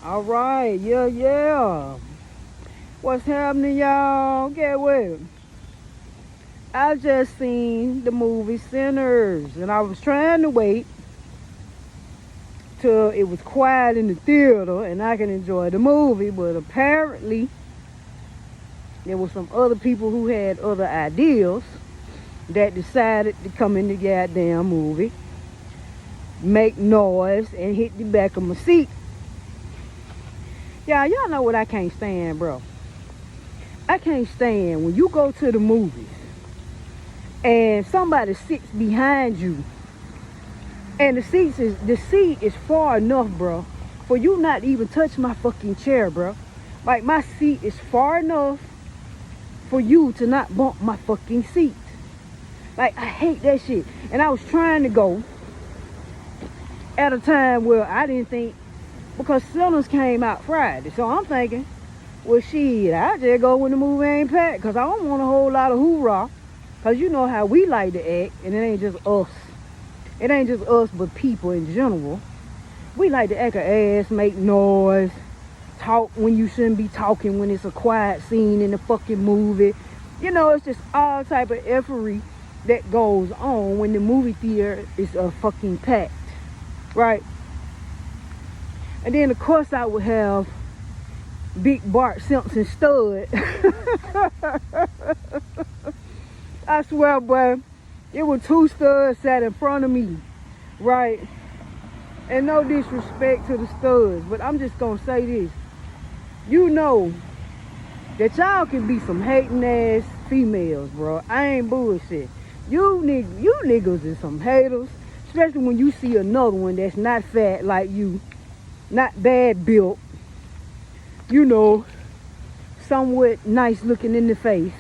All right, yeah. What's happening, y'all? Get what? I just seen the movie Sinners, and I was trying to wait till it was quiet in the theater and I can enjoy the movie, but apparently there were some other people who had other ideas that decided to come in the goddamn movie, make noise, and hit the back of my seat. Y'all know what I can't stand, bro. I can't stand when you go to the movies and somebody sits behind you and the seat is far enough, bro, for you not even touch my fucking chair, bro. Like, my seat is far enough for you to not bump my fucking seat. Like, I hate that shit. And I was trying to go at a time where I didn't think, because Sinners came out Friday, so I'm thinking, well, shit, I just go when the movie ain't packed, because I don't want a whole lot of hoorah, because you know how we like to act, and it ain't just us. It ain't just us, but people in general. We like to act a ass, make noise, talk when you shouldn't be talking when it's a quiet scene in the fucking movie. You know, it's just all type of effery that goes on when the movie theater is fucking packed, right? And then, of course, I would have Big Bart Simpson stud. I swear, boy, it was two studs sat in front of me, right? And no disrespect to the studs, but I'm just gonna say this. You know that y'all can be some hating ass females, bro. I ain't bullshit. You niggas is some haters, especially when you see another one that's not fat like you, not bad built, you know, somewhat nice looking in the face.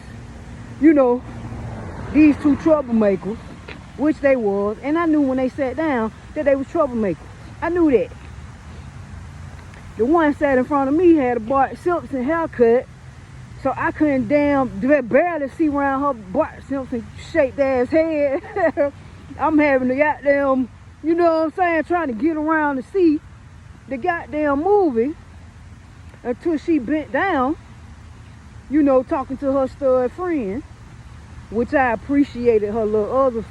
You know, these two troublemakers, which they was, and I knew when they sat down that they was troublemakers. I knew that. The one sat in front of me had a Bart Simpson haircut, so I couldn't barely see around her Bart Simpson shaped ass head. I'm having the goddamn, you know what I'm saying, trying to get around to see the goddamn movie until she bent down, you know, talking to her stud friend, which I appreciated her little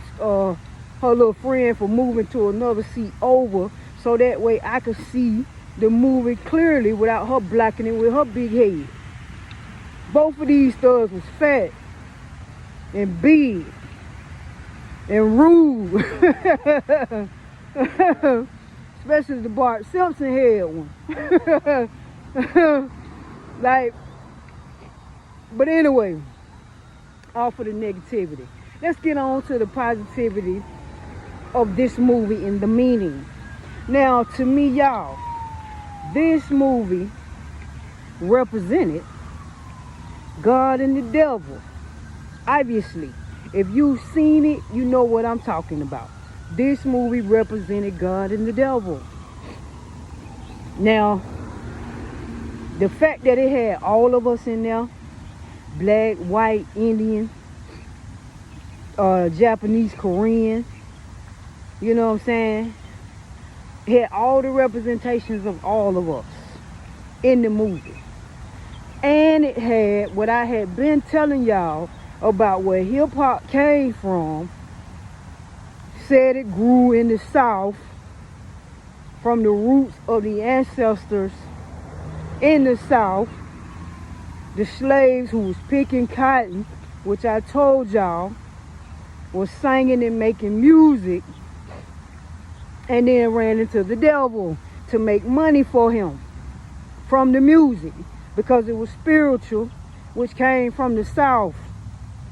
friend for moving to another seat over so that way I could see the movie clearly without her blocking it with her big head. Both of these studs was fat and big and rude. Especially the Bart Simpson head one. Like, but anyway, off of the negativity. Let's get on to the positivity of this movie and the meaning. Now, to me, y'all, this movie represented God and the devil. Obviously, if you've seen it, you know what I'm talking about. This movie represented God and the devil. Now, the fact that it had all of us in there, black, white, Indian, Japanese, Korean, you know what I'm saying? It had all the representations of all of us in the movie. And it had what I had been telling y'all about where hip hop came from. Said it grew in the South from the roots of the ancestors in the South. The slaves who was picking cotton, which I told y'all, was singing and making music, and then ran into the devil to make money for him from the music because it was spiritual, which came from the South.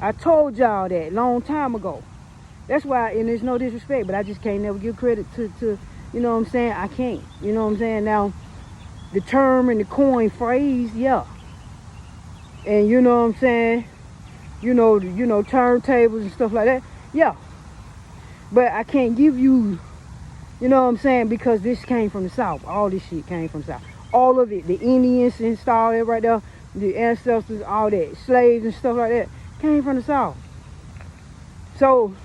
I told y'all that a long time ago. That's why, and there's no disrespect, but I just can't never give credit to you know what I'm saying? I can't. You know what I'm saying? Now, the term and the coin phrase, yeah. And you know what I'm saying? You know, turntables and stuff like that, yeah. But I can't give you, you know what I'm saying? Because this came from the South. All this shit came from the South. All of it, the Indians installed it right there, the ancestors, all that, slaves and stuff like that, came from the South. So,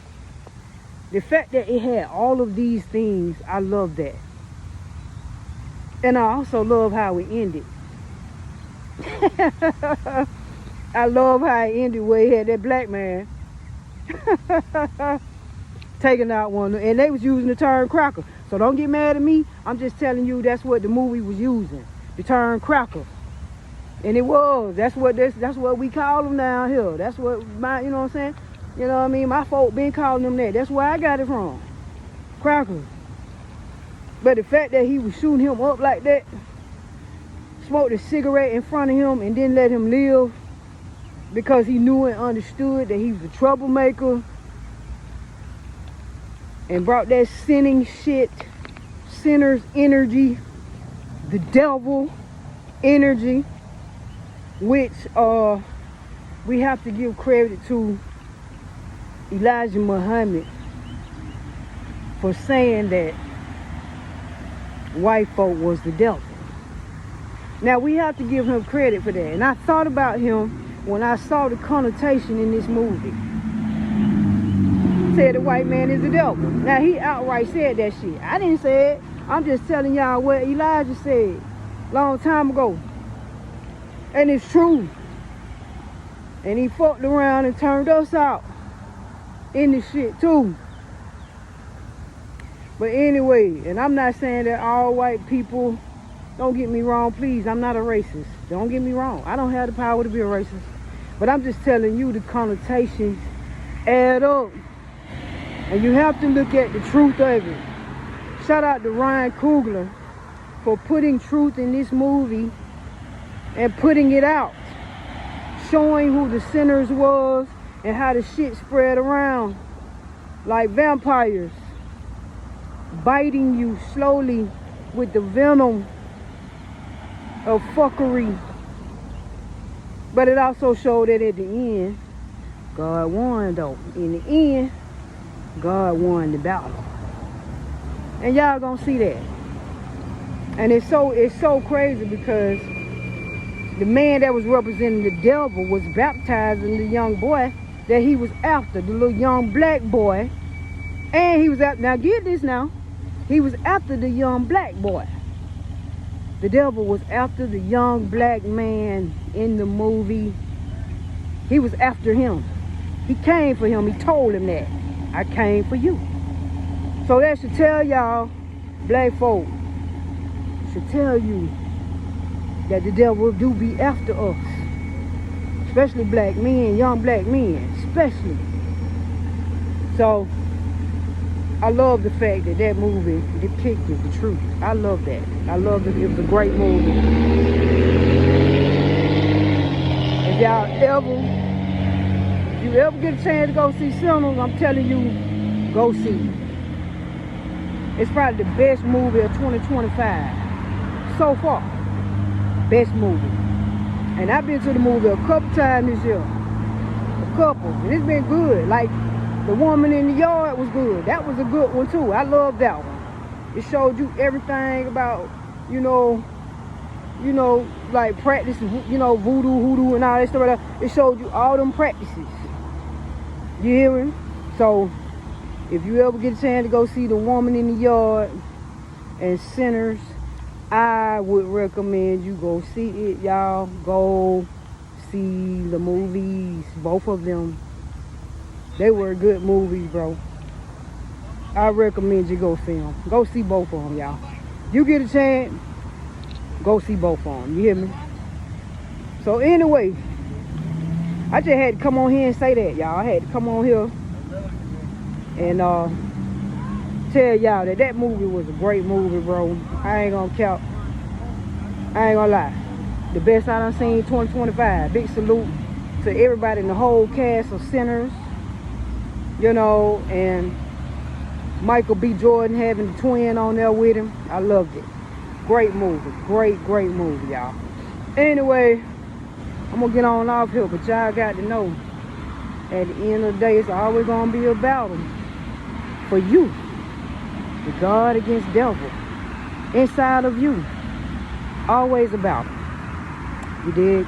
the fact that it had all of these things, I love that. And I also love how it ended. I love how it ended where he had that black man taking out one, and they was using the term cracker. So don't get mad at me. I'm just telling you that's what the movie was using, the term cracker. And it was. That's what we call them down here. That's what my, you know what I'm saying? You know what I mean? My folk been calling them that. That's where I got it from. Cracker. But the fact that he was shooting him up like that, smoked a cigarette in front of him and didn't let him live because he knew and understood that he was a troublemaker and brought that sinning shit, sinner's energy, the devil energy, which we have to give credit to Elijah Muhammad for saying that white folk was the devil. Now we have to give him credit for that. And I thought about him when I saw the connotation in this movie. Said the white man is the devil. Now he outright said that shit. I didn't say it. I'm just telling y'all what Elijah said long time ago. And it's true. And he fucked around and turned us out in this shit too. But anyway, and I'm not saying that all white people, don't get me wrong, please, I'm not a racist. Don't get me wrong. I don't have the power to be a racist. But I'm just telling you the connotations add up. And you have to look at the truth of it. Shout out to Ryan Coogler for putting truth in this movie and putting it out. Showing who the sinners was and how the shit spread around like vampires, biting you slowly with the venom of fuckery. But it also showed that at the end, God won though. In the end, God won the battle. And y'all gonna see that. And it's so crazy because the man that was representing the devil was baptizing the young boy that he was after, the little young black boy. And he was after, now get this now, he was after the young black boy. The devil was after the young black man in the movie. He was after him. He came for him. He told him that. I came for you. So that should tell y'all, black folk, should tell you that the devil do be after us. Especially black men, young black men, especially. So, I love the fact that that movie depicted the truth. I love that. I love it. It was a great movie. If you ever get a chance to go see Sinners, I'm telling you, go see it. It's probably the best movie of 2025 so far. Best movie. And I've been to the movie a couple times this year. A couple. And it's been good. Like, The Woman in the Yard was good. That was a good one too. I love that one. It showed you everything about, you know, like practicing, voodoo, hoodoo and all that stuff. It showed you all them practices. You hear me? So, if you ever get a chance to go see The Woman in the Yard and Sinners, I would recommend you go see it, y'all. Go see the movies, both of them. They were good movies, bro. I recommend you go see them. Go see both of them, y'all. You get a chance, go see both of them. You hear me? So anyway, I just had to come on here and say that, y'all. I had to come on here and tell y'all that movie was a great movie, bro. I ain't gonna count. I ain't gonna lie. The best I done seen 2025. Big salute to everybody in the whole cast of Sinners. And Michael B. Jordan having the twin on there with him. I loved it. Great movie. Great movie, y'all. Anyway, I'm gonna get on off here, but y'all got to know, at the end of the day, it's always gonna be a battle for you. The God against devil. Inside of you. Always a battle. You dig?